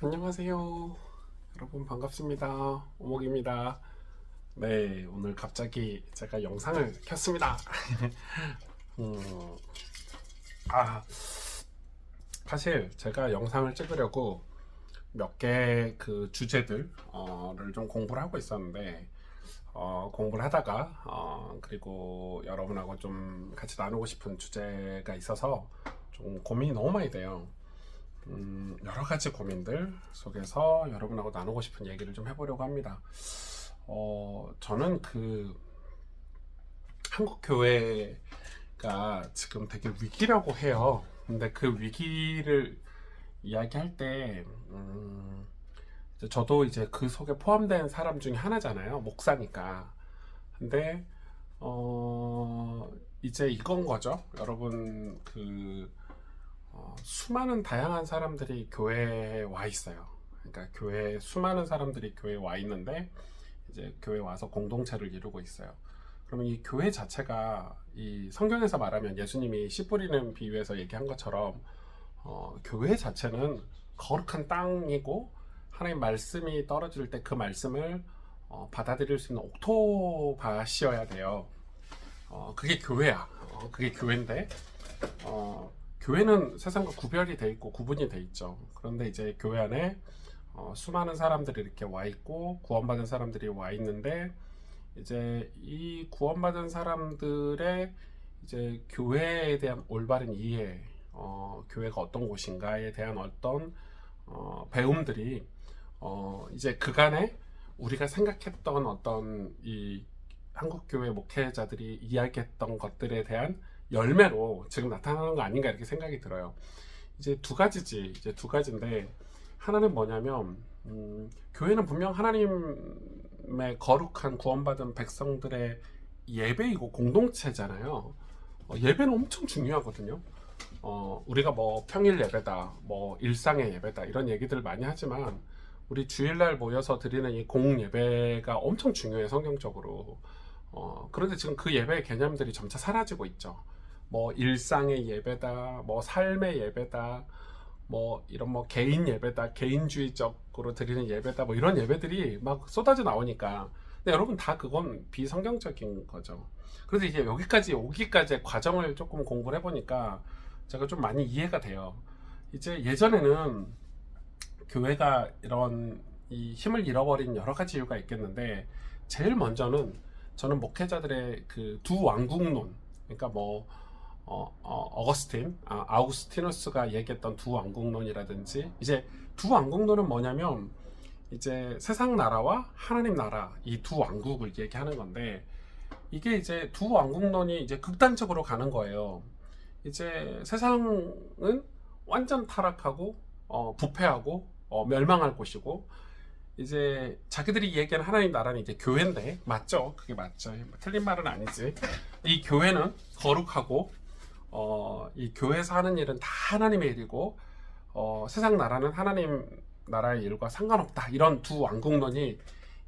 안녕하세요. 여러분 반갑습니다. 오목입니다. 네, 오늘 갑자기 제가 영상을 켰습니다. 음, 아, 사실 제가 영상을 찍으려고 몇 개 그 주제들을 좀 공부를 하고 있었는데, 공부를 하다가, 그리고 여러분하고 좀 같이 나누고 싶은 주제가 있어서 좀 고민이 너무 많이 돼요. 여러 가지 고민들 속에서 여러분하고 나누고 싶은 얘기를 좀 해보려고 합니다. 저는 그 한국 교회가 지금 되게 위기라고 해요. 근데 그 위기를 이야기할 때, 저도 이제 그 속에 포함된 사람 중에 하나잖아요. 목사니까. 근데, 어, 이제 이건 거죠. 여러분, 수많은 다양한 사람들이 교회에 와 있어요. 그러니까 수많은 사람들이 교회에 와 있는데 이제 교회에 와서 공동체를 이루고 있어요. 그러면 이 교회 자체가 이 성경에서 말하면 예수님이 씨 뿌리는 비유에서 얘기한 것처럼 교회 자체는 거룩한 땅이고 하나님 말씀이 떨어질 때 그 말씀을 받아들일 수 있는 옥토밭이어야 돼요. 그게 교회야. 그게 교회인데 교회는 세상과 구별이 돼 있고 구분이 돼 있죠. 그런데 이제 교회 안에 수많은 사람들이 이렇게 와 있고 구원받은 사람들이 와 있는데 이제 이 구원받은 사람들의 이제 교회에 대한 올바른 이해, 교회가 어떤 곳인가에 대한 어떤 배움들이 이제 그간에 우리가 생각했던 어떤 이 한국 교회 목회자들이 이야기했던 것들에 대한 열매로 지금 나타나는 거 아닌가 이렇게 생각이 들어요. 이제 두 가지지. 이제 두 가지인데 하나는 뭐냐면 교회는 분명 하나님의 거룩한 구원받은 백성들의 예배이고 공동체잖아요. 예배는 엄청 중요하거든요. 우리가 뭐 평일 예배다, 뭐 일상의 예배다 이런 얘기들 많이 하지만 우리 주일날 모여서 드리는 이 공예배가 엄청 중요해 성경적으로. 그런데 지금 그 예배의 개념들이 점차 사라지고 있죠. 뭐 일상의 예배다, 뭐 삶의 예배다, 뭐 이런 뭐 개인 예배다, 개인주의적으로 드리는 예배다, 뭐 이런 예배들이 막 쏟아져 나오니까. 근데 여러분 다 그건 비성경적인 거죠. 그래서 이제 여기까지 오기까지의 과정을 조금 공부를 해보니까 제가 좀 많이 이해가 돼요. 이제 예전에는 교회가 이런 이 힘을 잃어버린 여러 가지 이유가 있겠는데 제일 먼저는 저는 목회자들의 그 두 왕국론, 그러니까 뭐 아우구스티누스가 얘기했던 두 왕국론이라든지 이제 두 왕국론은 뭐냐면 이제 세상 나라와 하나님 나라 이 두 왕국을 얘기하는 건데 이게 이제 두 왕국론이 이제 극단적으로 가는 거예요. 이제 세상은 완전 타락하고 부패하고 멸망할 곳이고 이제 자기들이 얘기하는 하나님 나라는 이제 교회인데 맞죠? 그게 맞죠? 틀린 말은 아니지. 이 교회는 거룩하고 이 교회에서 하는 일은 다 하나님의 일이고 세상 나라는 하나님 나라의 일과 상관없다. 이런 두 왕국론이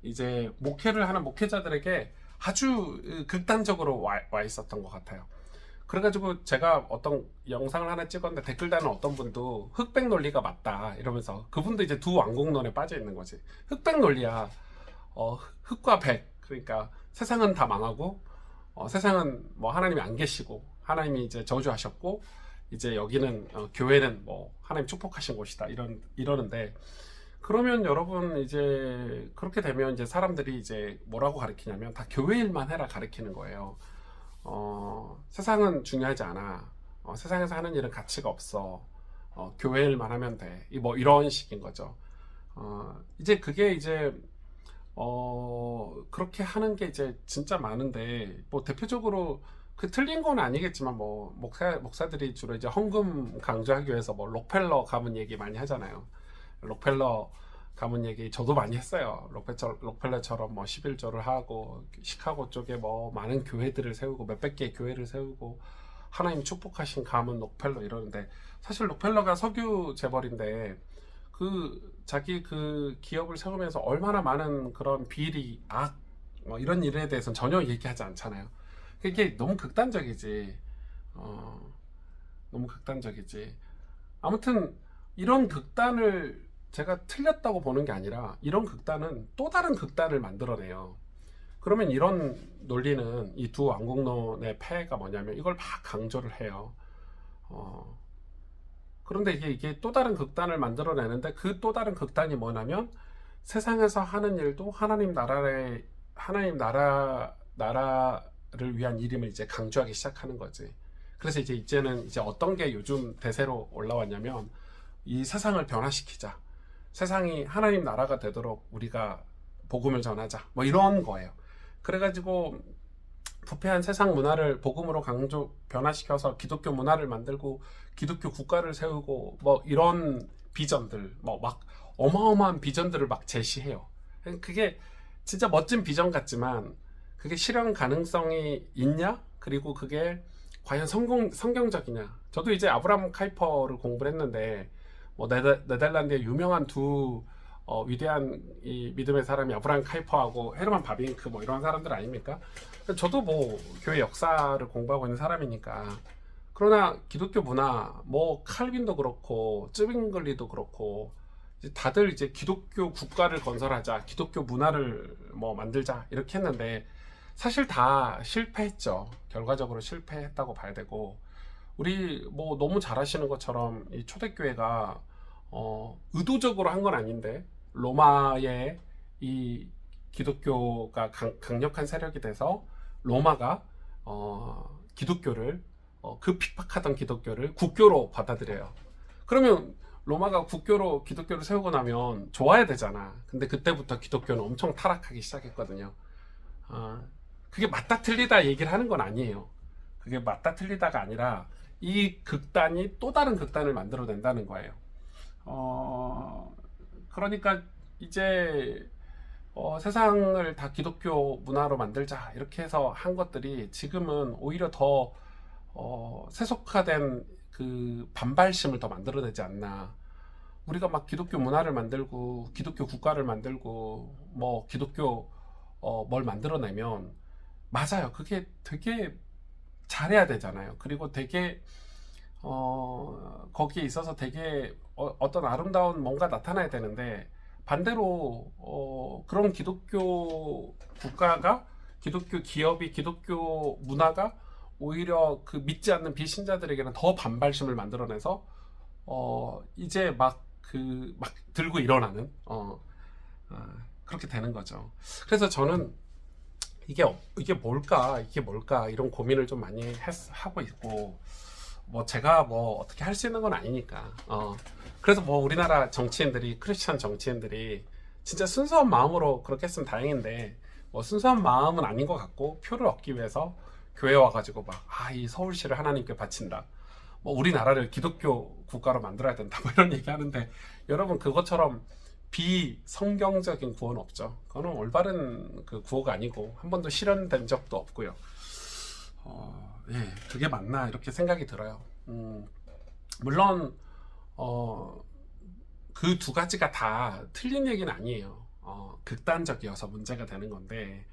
이제 목회를 하는 목회자들에게 아주 극단적으로 와 있었던 것 같아요. 그래가지고 제가 어떤 영상을 하나 찍었는데 댓글 다는 어떤 분도 흑백 논리가 맞다 이러면서 그분도 이제 두 왕국론에 빠져 있는 거지. 흑백 논리야. 흑과 백. 그러니까 세상은 다 망하고 세상은 뭐 하나님이 안 계시고 하나님이 이제 저주하셨고 이제 여기는 교회는 뭐 하나님 축복하신 곳이다 이러는데 그러면 여러분 이제 그렇게 되면 이제 사람들이 이제 뭐라고 가르치냐면 다 교회 일만 해라 가르치는 거예요. 세상은 중요하지 않아. 세상에서 하는 일은 가치가 없어. 교회 일만 하면 돼. 뭐 이런 식인 거죠. 이제 그게 이제 그렇게 하는 게 이제 진짜 많은데 뭐 대표적으로 그 틀린 건 아니겠지만 뭐 목사들이 주로 이제 헌금 강조하기 위해서 뭐 록펠러 가문 얘기 많이 하잖아요. 록펠러 가문 얘기 저도 많이 했어요. 록펠러처럼 뭐 11조를 하고 시카고 쪽에 뭐 많은 교회들을 세우고 몇백 개의 교회를 세우고 하나님 축복하신 가문 록펠러 이러는데 사실 록펠러가 석유 재벌인데 그 자기 그 기업을 세우면서 얼마나 많은 그런 비리, 뭐 이런 일에 대해서는 전혀 얘기하지 않잖아요. 이게 너무 극단적이지. 너무 극단적이지. 아무튼 이런 극단을 제가 틀렸다고 보는 게 아니라 이런 극단은 또 다른 극단을 만들어내요. 그러면 이런 논리는 이 두 왕국론의 폐해가 뭐냐면 이걸 막 강조를 해요. 어, 그런데 이게 또 다른 극단을 만들어내는데 그 또 다른 극단이 뭐냐면 세상에서 하는 일도 나라를 위한 일임을 이제 강조하기 시작하는 거지. 그래서 이제는 이제 어떤 게 요즘 대세로 올라왔냐면 이 세상을 변화시키자. 세상이 하나님 나라가 되도록 우리가 복음을 전하자. 뭐 이런 거예요. 그래가지고 부패한 세상 문화를 복음으로 강조 변화시켜서 기독교 문화를 만들고 기독교 국가를 세우고 뭐 이런 비전들 뭐 막 어마어마한 비전들을 막 제시해요. 그게 진짜 멋진 비전 같지만 그게 실현 가능성이 있냐? 그리고 그게 과연 성경적이냐? 저도 이제 아브라함 카이퍼를 공부를 했는데 뭐 네덜란드의 유명한 두 위대한 이 믿음의 사람이 아브라함 카이퍼하고 헤르만 바빙크 뭐 이런 사람들 아닙니까? 저도 뭐 교회 역사를 공부하고 있는 사람이니까. 그러나 기독교 문화 뭐 칼빈도 그렇고 쯔빙글리도 그렇고 다들 이제 기독교 국가를 건설하자, 기독교 문화를 뭐 만들자 이렇게 했는데 사실 다 실패했죠. 결과적으로 실패했다고 봐야 되고 우리 뭐 너무 잘 아시는 것처럼 이 초대교회가 의도적으로 한 건 아닌데 로마의 이 기독교가 강력한 세력이 돼서 로마가 기독교를 그 핍박하던 기독교를 국교로 받아들여요. 그러면 로마가 국교로 기독교를 세우고 나면 좋아야 되잖아. 근데 그때부터 기독교는 엄청 타락하기 시작했거든요. 그게 맞다 틀리다 얘기를 하는 건 아니에요. 그게 맞다 틀리다가 아니라 이 극단이 또 다른 극단을 만들어낸다는 거예요. 그러니까 이제 세상을 다 기독교 문화로 만들자 이렇게 해서 한 것들이 지금은 오히려 더 세속화된 그 반발심을 더 만들어내지 않나. 우리가 막 기독교 문화를 만들고 기독교 국가를 만들고 뭐 기독교 뭘 만들어내면 맞아요. 그게 되게 잘해야 되잖아요. 그리고 되게 거기에 있어서 되게 어떤 아름다운 뭔가 나타나야 되는데 반대로 그런 기독교 국가가 기독교 기업이 기독교 문화가 오히려 그 믿지 않는 비신자들에게는 더 반발심을 만들어내서 이제 막 들고 일어나는 그렇게 되는 거죠. 그래서 저는 이게 뭘까 이런 고민을 좀 많이 하고 있고 뭐 제가 뭐 어떻게 할 수 있는 건 아니니까 그래서 뭐 우리나라 정치인들이 크리스찬 정치인들이 진짜 순수한 마음으로 그렇게 했으면 다행인데 뭐 순수한 마음은 아닌 것 같고 표를 얻기 위해서 교회 와가지고 막 이 서울시를 하나님께 바친다 뭐 우리나라를 기독교 국가로 만들어야 된다 뭐 이런 얘기 하는데 여러분 그것처럼 비성경적인 구호는 없죠. 그거는 올바른 그 구호가 아니고 한 번도 실현된 적도 없고요. 예, 그게 맞나 이렇게 생각이 들어요. 물론 그 두 가지가 다 틀린 얘기는 아니에요. 극단적이어서 문제가 되는 건데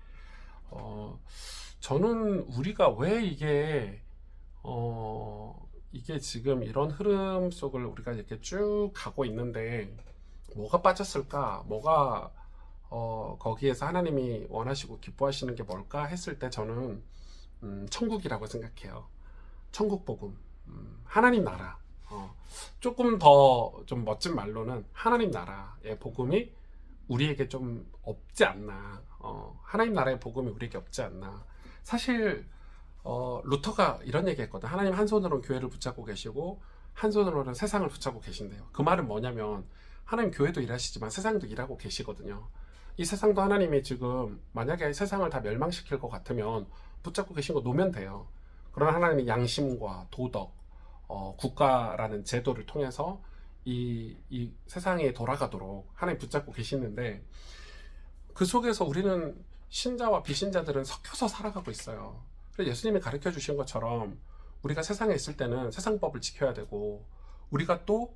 저는 우리가 왜 이게 지금 이런 흐름 속을 우리가 이렇게 쭉 가고 있는데 뭐가 빠졌을까? 뭐가 거기에서 하나님이 원하시고 기뻐하시는 게 뭘까 했을 때 저는 천국이라고 생각해요. 천국 복음, 하나님 나라. 조금 더 좀 멋진 말로는 하나님 나라의 복음이 우리에게 좀 없지 않나. 하나님 나라의 복음이 우리에게 없지 않나. 사실 루터가 이런 얘기했거든. 하나님 한 손으로는 교회를 붙잡고 계시고 한 손으로는 세상을 붙잡고 계신대요. 그 말은 뭐냐면 하나님 교회도 일하시지만 세상도 일하고 계시거든요. 이 세상도 하나님이 지금 만약에 세상을 다 멸망시킬 것 같으면 붙잡고 계신 거 놓으면 돼요. 그러나 하나님이 양심과 도덕, 국가라는 제도를 통해서 이 세상에 돌아가도록 하나님 붙잡고 계시는데 그 속에서 우리는 신자와 비신자들은 섞여서 살아가고 있어요. 그래서 예수님이 가르쳐 주신 것처럼 우리가 세상에 있을 때는 세상법을 지켜야 되고 우리가 또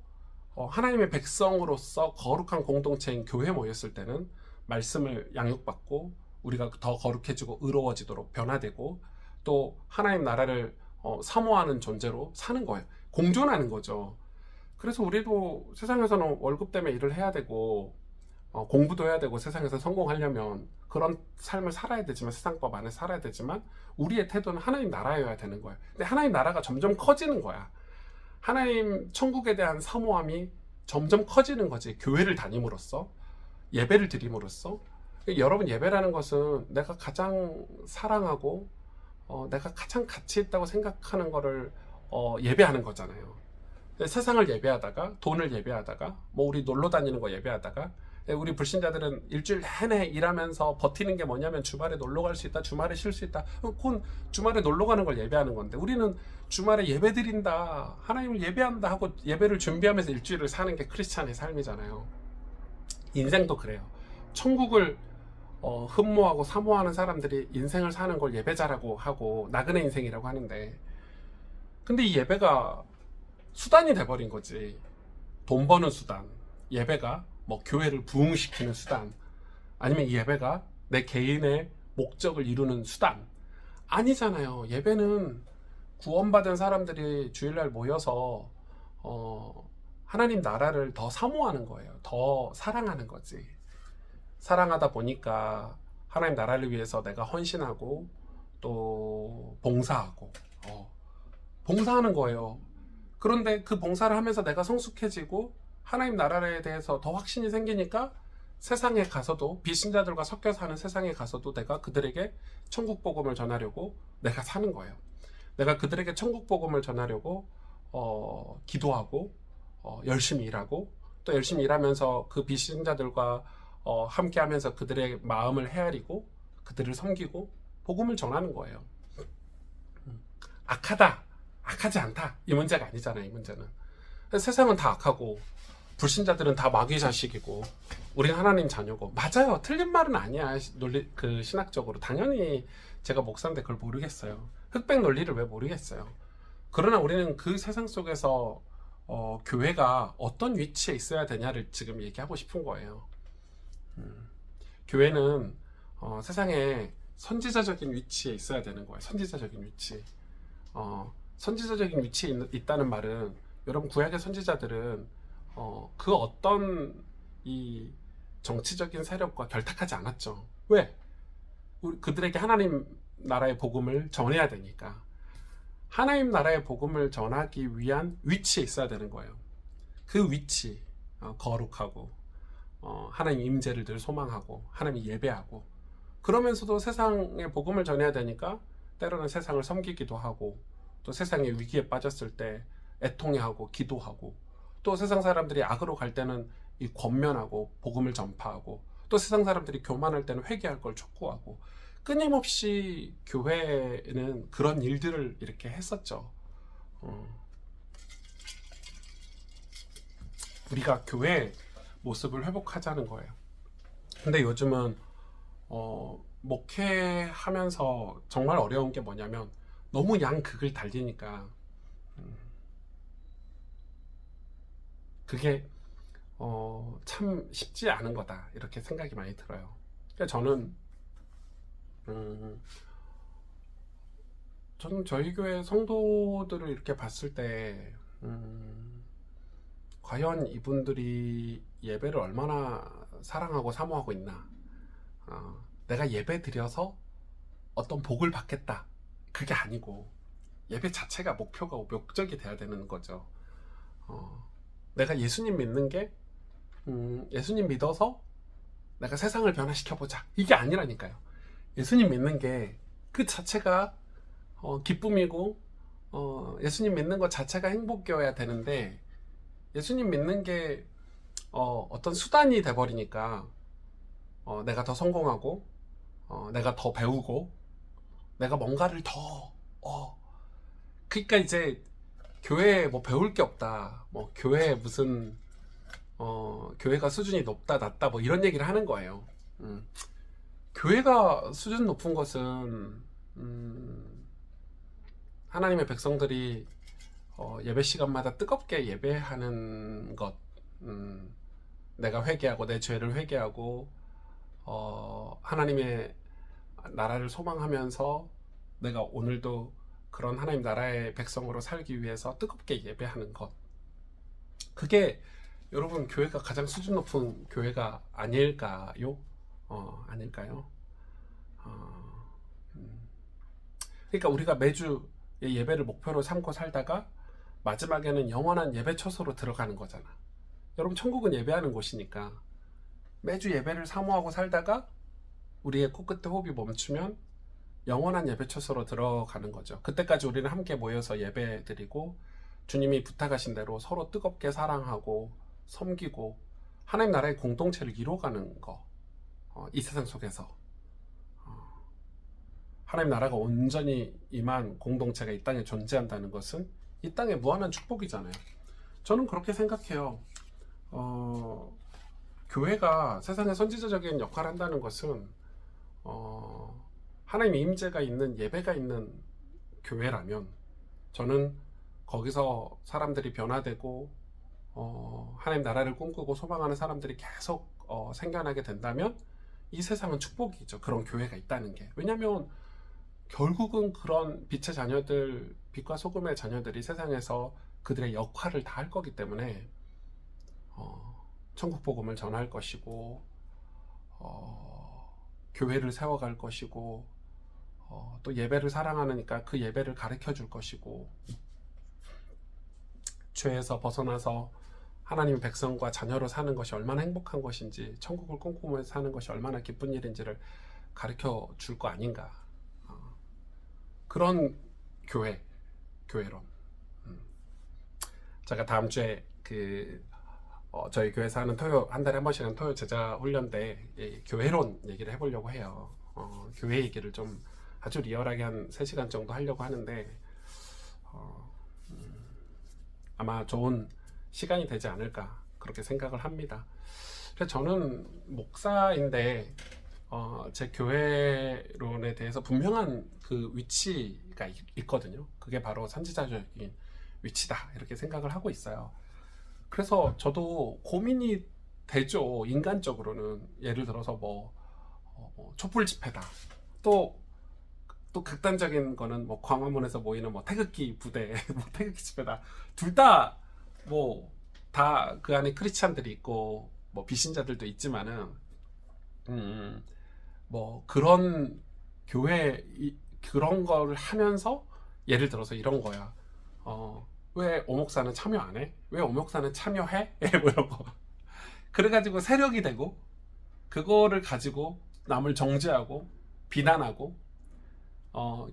하나님의 백성으로서 거룩한 공동체인 교회에 모였을 때는 말씀을 양육받고 우리가 더 거룩해지고 의로워지도록 변화되고 또 하나님 나라를 사모하는 존재로 사는 거예요. 공존하는 거죠. 그래서 우리도 세상에서는 월급 때문에 일을 해야 되고 공부도 해야 되고 세상에서 성공하려면 그런 삶을 살아야 되지만 세상법 안에 살아야 되지만 우리의 태도는 하나님 나라여야 되는 거야. 근데 하나님 나라가 점점 커지는 거야. 하나님 천국에 대한 사모함이 점점 커지는 거지. 교회를 다님으로써 예배를 드림으로써 여러분 예배라는 것은 내가 가장 사랑하고 내가 가장 가치 있다고 생각하는 거를 예배하는 거잖아요. 세상을 예배하다가 돈을 예배하다가 뭐 우리 놀러 다니는 거 예배하다가 우리 불신자들은 일주일 내내 일하면서 버티는 게 뭐냐면 주말에 놀러 갈 수 있다, 주말에 쉴 수 있다. 그건 주말에 놀러 가는 걸 예배하는 건데 우리는 주말에 예배 드린다, 하나님을 예배한다 하고 예배를 준비하면서 일주일을 사는 게 크리스찬의 삶이잖아요. 인생도 그래요. 천국을 흠모하고 사모하는 사람들이 인생을 사는 걸 예배자라고 하고 나그네 인생이라고 하는데 근데 이 예배가 수단이 돼버린 거지. 돈 버는 수단. 예배가 뭐 교회를 부흥시키는 수단. 아니면 이 예배가 내 개인의 목적을 이루는 수단. 아니잖아요. 예배는 구원받은 사람들이 주일날 모여서 하나님 나라를 더 사모하는 거예요. 더 사랑하는 거지. 사랑하다 보니까 하나님 나라를 위해서 내가 헌신하고 또 봉사하고 봉사하는 거예요. 그런데 그 봉사를 하면서 내가 성숙해지고 하나님 나라에 대해서 더 확신이 생기니까 세상에 가서도 비신자들과 섞여 사는 세상에 가서도 내가 그들에게 천국 복음을 전하려고 내가 사는 거예요. 내가 그들에게 천국 복음을 전하려고 기도하고 열심히 일하고 또 열심히 일하면서 그 비신자들과 함께 하면서 그들의 마음을 헤아리고 그들을 섬기고 복음을 전하는 거예요. 악하다, 악하지 않다 이 문제가 아니잖아요. 이 문제는 세상은 다 악하고 불신자들은 다 마귀 자식이고 우린 하나님 자녀고 맞아요. 틀린 말은 아니야. 신학적으로 당연히 제가 목사인데 그걸 모르겠어요. 흑백 논리를 왜 모르겠어요. 그러나 우리는 그 세상 속에서 교회가 어떤 위치에 있어야 되냐를 지금 얘기하고 싶은 거예요. 교회는 세상에 선지자적인 위치에 있어야 되는 거예요. 선지자적인 위치. 선지자적인 위치에 있다는 말은 여러분 구약의 선지자들은 그 어떤 이 정치적인 세력과 결탁하지 않았죠. 왜? 그들에게 하나님 나라의 복음을 전해야 되니까. 하나님 나라의 복음을 전하기 위한 위치에 있어야 되는 거예요. 그 위치, 거룩하고 하나님 임재를 늘 소망하고 하나님 예배하고 그러면서도 세상에 복음을 전해야 되니까 때로는 세상을 섬기기도 하고 또 세상의 위기에 빠졌을 때 애통해하고 기도하고 또 세상 사람들이 악으로 갈 때는 이 권면하고 복음을 전파하고 또 세상 사람들이 교만할 때는 회개할 걸 촉구하고 끊임없이 교회는 그런 일들을 이렇게 했었죠. 우리가 교회의 모습을 회복하자는 거예요. 근데 요즘은 목회하면서 정말 어려운 게 뭐냐면 너무 양극을 달리니까 그게 참 쉽지 않은 거다 이렇게 생각이 많이 들어요. 그러니까 저는 저희 교회 성도들을 이렇게 봤을 때 과연 이분들이 예배를 얼마나 사랑하고 사모하고 있나. 내가 예배 드려서 어떤 복을 받겠다 그게 아니고 예배 자체가 목표가 목적이 돼야 되는 거죠. 내가 예수님 믿는 게 예수님 믿어서 내가 세상을 변화시켜보자 이게 아니라니까요. 예수님 믿는 게 그 자체가 기쁨이고 예수님 믿는 것 자체가 행복이어야 되는데 예수님 믿는 게 어떤 수단이 돼버리니까 내가 더 성공하고 내가 더 배우고 내가 뭔가를 더 그러니까 이제 교회에 뭐 배울 게 없다 뭐 교회에 무슨 교회가 수준이 높다 낮다 뭐 이런 얘기를 하는 거예요. 교회가 수준 높은 것은 하나님의 백성들이 예배 시간마다 뜨겁게 예배하는 것, 내가 회개하고 내 죄를 회개하고 하나님의 나라를 소망하면서 내가 오늘도 그런 하나님 나라의 백성으로 살기 위해서 뜨겁게 예배하는 것. 그게 여러분 교회가 가장 수준 높은 교회가 아닐까요? 아닐까요? 어, 음. 그러니까 우리가 매주 예배를 목표로 삼고 살다가 마지막에는 영원한 예배 처소로 들어가는 거잖아. 여러분 천국은 예배하는 곳이니까 매주 예배를 사모하고 살다가 우리의 코끝에 호흡이 멈추면 영원한 예배 처소로 들어가는 거죠. 그때까지 우리는 함께 모여서 예배 드리고 주님이 부탁하신 대로 서로 뜨겁게 사랑하고 섬기고 하나님 나라의 공동체를 이루어가는 거. 이 세상 속에서 하나님 나라가 온전히 임한 공동체가 이 땅에 존재한다는 것은 이 땅의 무한한 축복이잖아요. 저는 그렇게 생각해요. 교회가 세상에 선지자적인 역할을 한다는 것은 하나님의 임재가 있는 예배가 있는 교회라면 저는 거기서 사람들이 변화되고 하나님 나라를 꿈꾸고 소망하는 사람들이 계속 생겨나게 된다면 이 세상은 축복이죠. 그런 교회가 있다는 게. 왜냐하면 결국은 그런 빛의 자녀들, 빛과 소금의 자녀들이 세상에서 그들의 역할을 다 할 거기 때문에 천국 복음을 전할 것이고 교회를 세워갈 것이고 또 예배를 사랑하니까 그 예배를 가르쳐 줄 것이고 죄에서 벗어나서 하나님의 백성과 자녀로 사는 것이 얼마나 행복한 것인지 천국을 꿈꾸며 사는 것이 얼마나 기쁜 일인지를 가르쳐 줄 거 아닌가. 그런 교회론. 제가 다음 주에 저희 교회에서 하는 토요 한 달에 한 번씩 하는 토요 제자 훈련 때 교회론 얘기를 해보려고 해요. 교회 얘기를 좀 아주 리얼하게 한 3시간 정도 하려고 하는데 아마 좋은 시간이 되지 않을까 그렇게 생각을 합니다. 그래서 저는 목사인데 제 교회론에 대해서 분명한 그 위치가 있거든요. 그게 바로 선지자적인 위치다 이렇게 생각을 하고 있어요. 그래서 저도 고민이 되죠. 인간적으로는 예를 들어서 촛불 집회다. 또 극단적인 거는 광화문에서 모이는 태극기 부대, 태극기 집회다. 둘 다 다 그 안에 크리스찬들이 있고 비신자들도 있지만은 그런 교회 그런 거를 하면서 예를 들어서 이런 거야. 왜 오목사는 참여 안 해? 왜 오목사는 참여해? 이런 거. 그래가지고 세력이 되고 그거를 가지고 남을 정죄하고 비난하고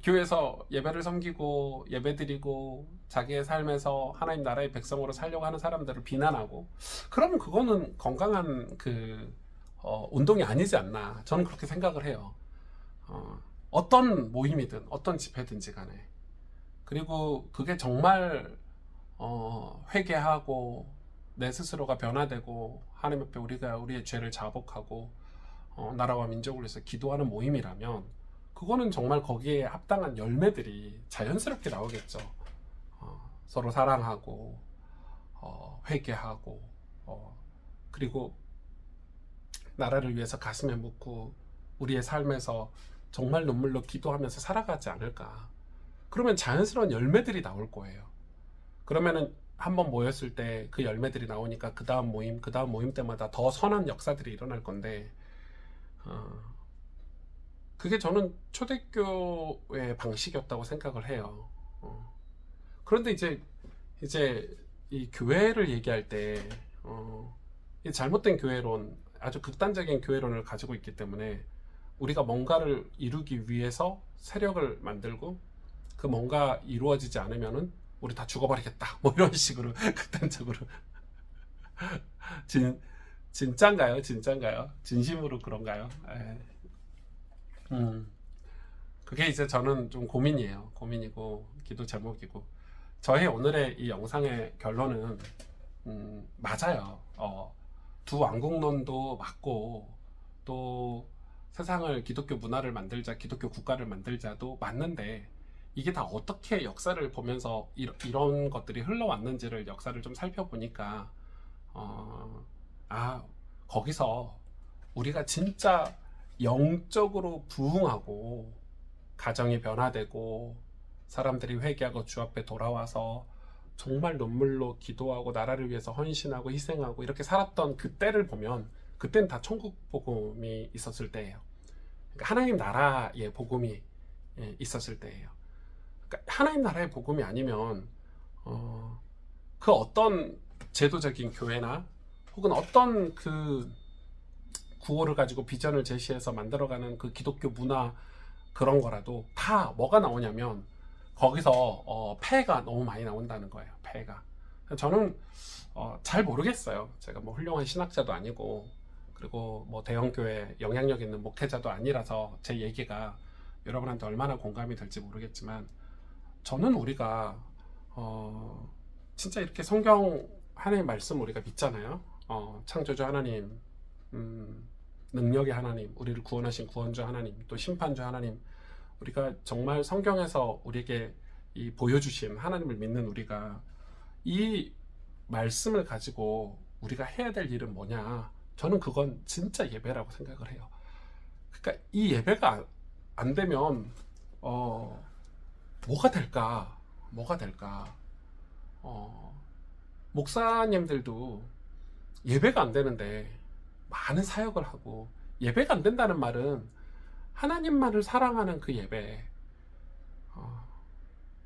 교회에서 예배를 섬기고 예배드리고 자기의 삶에서 하나님 나라의 백성으로 살려고 하는 사람들을 비난하고 그러면 그거는 건강한 운동이 아니지 않나 저는 그렇게 생각을 해요. 어떤 모임이든 어떤 집회든지 간에 그리고 그게 정말 회개하고 내 스스로가 변화되고 하나님 앞에 우리가 우리의 죄를 자복하고 나라와 민족을 위해서 기도하는 모임이라면 그거는 정말 거기에 합당한 열매들이 자연스럽게 나오겠죠. 서로 사랑하고 회개하고 그리고 나라를 위해서 가슴에 묻고 우리의 삶에서 정말 눈물로 기도하면서 살아가지 않을까. 그러면 자연스러운 열매들이 나올 거예요. 그러면은 한번 모였을 때 그 열매들이 나오니까 그 다음 모임 때마다 더 선한 역사들이 일어날 건데 그게 저는 초대교회의 방식이었다고 생각을 해요. 그런데 이제 이 교회를 얘기할 때 이 잘못된 교회론, 아주 극단적인 교회론을 가지고 있기 때문에 우리가 뭔가를 이루기 위해서 세력을 만들고 그 뭔가 이루어지지 않으면은 우리 다 죽어버리겠다 이런 식으로 극단적으로 진짠가요? 진심으로 그런가요? 그게 이제 저는 좀 고민이고 기도 제목이고 저의 오늘의 이 영상의 결론은 맞아요. 두 왕국론도 맞고 또 세상을 기독교 문화를 만들자, 기독교 국가를 만들자도 맞는데 이게 다 어떻게 역사를 보면서 이런 것들이 흘러왔는지를 역사를 좀 살펴보니까 거기서 우리가 진짜 영적으로 부흥하고 가정이 변화되고 사람들이 회개하고 주 앞에 돌아와서 정말 눈물로 기도하고 나라를 위해서 헌신하고 희생하고 이렇게 살았던 그때를 보면 그때는 다 천국 복음이 있었을 때예요. 그러니까 하나님 나라의 복음이 있었을 때예요. 그러니까 하나님 나라의 복음이 아니면 그 어떤 제도적인 교회나 혹은 어떤 그 구호를 가지고 비전을 제시해서 만들어가는 그 기독교 문화 그런 거라도 다 뭐가 나오냐면 거기서 폐해가 너무 많이 나온다는 거예요. 폐해가. 저는 잘 모르겠어요. 제가 뭐 훌륭한 신학자도 아니고 그리고 뭐 대형교회 영향력 있는 목회자도 아니라서 제 얘기가 여러분한테 얼마나 공감이 될지 모르겠지만 저는 우리가 진짜 이렇게 성경 하나님 말씀 우리가 믿잖아요. 창조주 하나님, 능력의 하나님, 우리를 구원하신 구원주 하나님, 또 심판주 하나님, 우리가 정말 성경에서 우리에게 이 보여주신 하나님을 믿는 우리가 이 말씀을 가지고 우리가 해야 될 일은 뭐냐? 저는 그건 진짜 예배라고 생각을 해요. 그러니까 이 예배가 안 되면 뭐가 될까? 뭐가 될까? 목사님들도 예배가 안 되는데 많은 사역을 하고 예배가 안 된다는 말은 하나님만을 사랑하는 그 예배,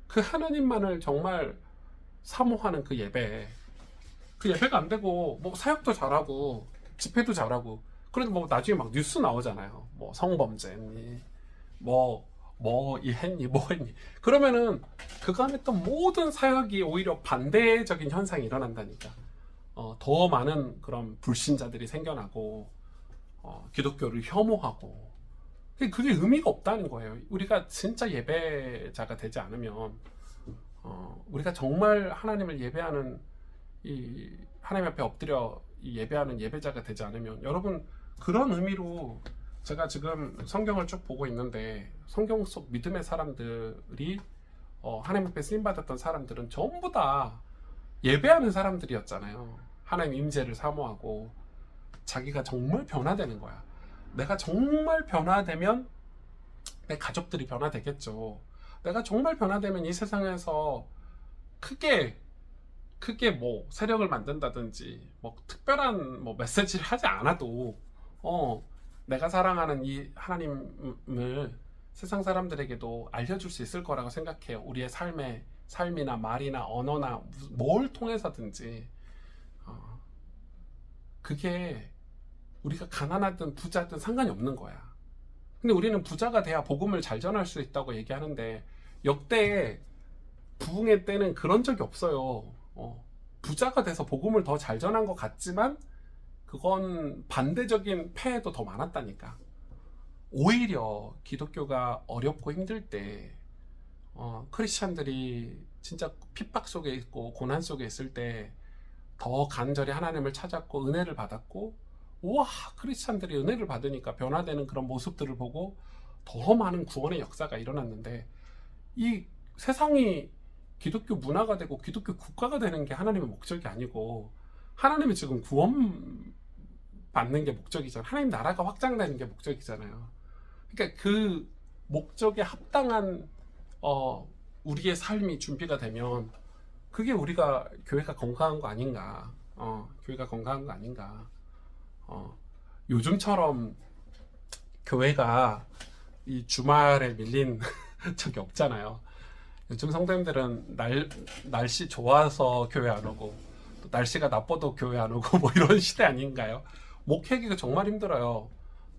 그 하나님만을 정말 사모하는 그 예배, 그 예배가 안 되고 뭐 사역도 잘하고 집회도 잘하고 그래도 뭐 나중에 막 뉴스 나오잖아요. 뭐 성범죄니 뭐 했니 그러면은 그간 했던 모든 사역이 오히려 반대적인 현상이 일어난다니까. 더 많은 그런 불신자들이 생겨나고 기독교를 혐오하고 그게 의미가 없다는 거예요. 우리가 진짜 예배자가 되지 않으면 우리가 정말 하나님을 예배하는 이 하나님 앞에 엎드려 예배하는 예배자가 되지 않으면 여러분 그런 의미로 제가 지금 성경을 쭉 보고 있는데 성경 속 믿음의 사람들이 하나님 앞에 쓰임받았던 사람들은 전부 다 예배하는 사람들이었잖아요. 하나님 임재를 사모하고 자기가 정말 변화되는 거야. 내가 정말 변화되면 내 가족들이 변화되겠죠. 내가 정말 변화되면 이 세상에서 크게 뭐 세력을 만든다든지 뭐 특별한 뭐 메시지를 하지 않아도 내가 사랑하는 이 하나님을 세상 사람들에게도 알려줄 수 있을 거라고 생각해요. 우리의 삶이나 말이나 언어나 뭘 통해서든지 그게 우리가 가난하든 부자든 상관이 없는 거야. 근데 우리는 부자가 돼야 복음을 잘 전할 수 있다고 얘기하는데 역대 부흥의 때는 그런 적이 없어요. 부자가 돼서 복음을 더 잘 전한 것 같지만 그건 반대적인 폐해도 더 많았다니까. 오히려 기독교가 어렵고 힘들 때 크리스찬들이 진짜 핍박 속에 있고 고난 속에 있을 때 더 간절히 하나님을 찾았고 은혜를 받았고 우와 크리스찬들이 은혜를 받으니까 변화되는 그런 모습들을 보고 더 많은 구원의 역사가 일어났는데 이 세상이 기독교 문화가 되고 기독교 국가가 되는 게 하나님의 목적이 아니고 하나님이 지금 구원 받는 게 목적이잖아요. 하나님 나라가 확장되는 게 목적이잖아요. 그러니까 그 목적에 합당한 우리의 삶이 준비가 되면 그게 우리가 교회가 건강한 거 아닌가. 교회가 건강한 거 아닌가. 요즘처럼 교회가 이 주말에 밀린 적이 없잖아요. 요즘 성도님들은 날씨 좋아서 교회 안 오고 또 날씨가 나빠도 교회 안 오고 뭐 이런 시대 아닌가요? 목회하기가 정말 힘들어요.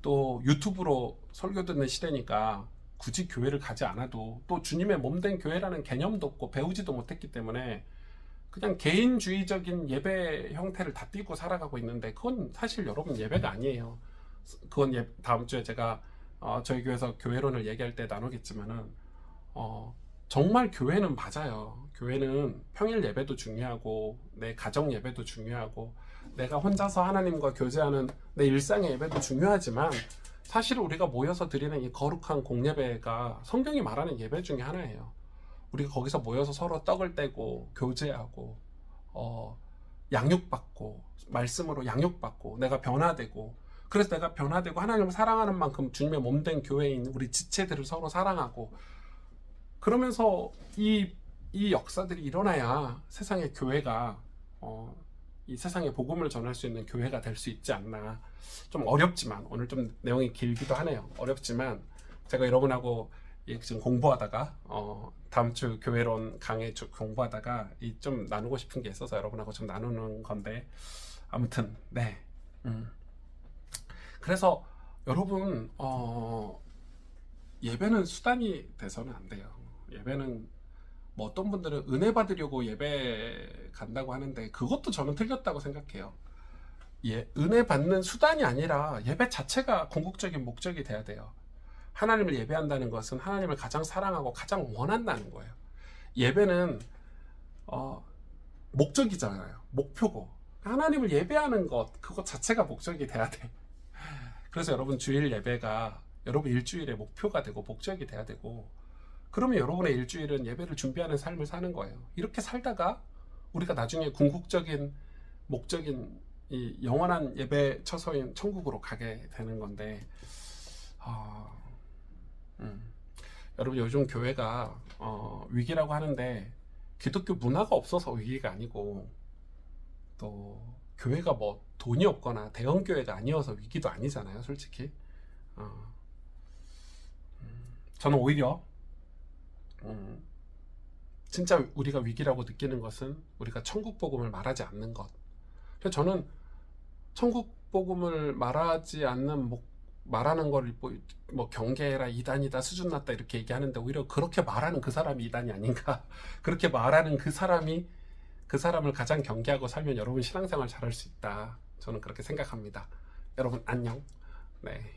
또 유튜브로 설교 듣는 시대니까 굳이 교회를 가지 않아도 또 주님의 몸된 교회라는 개념도 없고 배우지도 못했기 때문에 그냥 개인주의적인 예배 형태를 다 띠고 살아가고 있는데 그건 사실 여러분 예배가 아니에요. 그건 다음 주에 제가 저희 교회에서 교회론을 얘기할 때 나누겠지만은 정말 교회는 맞아요. 교회는 평일 예배도 중요하고 내 가정 예배도 중요하고 내가 혼자서 하나님과 교제하는 내 일상의 예배도 중요하지만 사실 우리가 모여서 드리는 이 거룩한 공예배가 성경이 말하는 예배 중에 하나예요. 우리가 거기서 모여서 서로 떡을 떼고 교제하고 양육받고 말씀으로 양육받고 내가 변화되고 그래서 내가 변화되고 하나님을 사랑하는 만큼 주님의 몸된 교회인 우리 지체들을 서로 사랑하고 그러면서 이 이 역사들이 일어나야 세상의 교회가 이 세상에 복음을 전할 수 있는 교회가 될 수 있지 않나. 좀 어렵지만 오늘 좀 내용이 길기도 하네요. 어렵지만 제가 여러분하고 지금 공부하다가 다음 주 교회론 강의 공부하다가 이 좀 나누고 싶은 게 있어서 여러분하고 좀 나누는 건데 아무튼 네. 그래서 여러분 예배는 수단이 돼서는 안 돼요. 예배는 뭐 어떤 분들은 은혜 받으려고 예배 간다고 하는데 그것도 저는 틀렸다고 생각해요. 은혜 받는 수단이 아니라 예배 자체가 궁극적인 목적이 돼야 돼요. 하나님을 예배한다는 것은 하나님을 가장 사랑하고 가장 원한다는 거예요. 예배는 목적이잖아요. 목표고 하나님을 예배하는 것 그것 자체가 목적이 돼야 돼. 그래서 여러분 주일 예배가 여러분 일주일의 목표가 되고 목적이 돼야 되고 그러면 여러분의 일주일은 예배를 준비하는 삶을 사는 거예요. 이렇게 살다가 우리가 나중에 궁극적인 목적인 이 영원한 예배 처소인 천국으로 가게 되는 건데 여러분 요즘 교회가 위기라고 하는데 기독교 문화가 없어서 위기가 아니고 또 교회가 뭐 돈이 없거나 대형 교회가 아니어서 위기도 아니잖아요, 솔직히. 저는 오히려 진짜 우리가 위기라고 느끼는 것은 우리가 천국 복음을 말하지 않는 것. 그래서 저는 천국 복음을 말하지 않는 말하는 걸 뭐 경계해라, 이단이다, 수준 낮다 이렇게 얘기하는데 오히려 그렇게 말하는 그 사람이 이단이 아닌가. 그렇게 말하는 그 사람을 가장 경계하고 살면 여러분 신앙생활 잘할 수 있다. 저는 그렇게 생각합니다. 여러분 안녕. 네.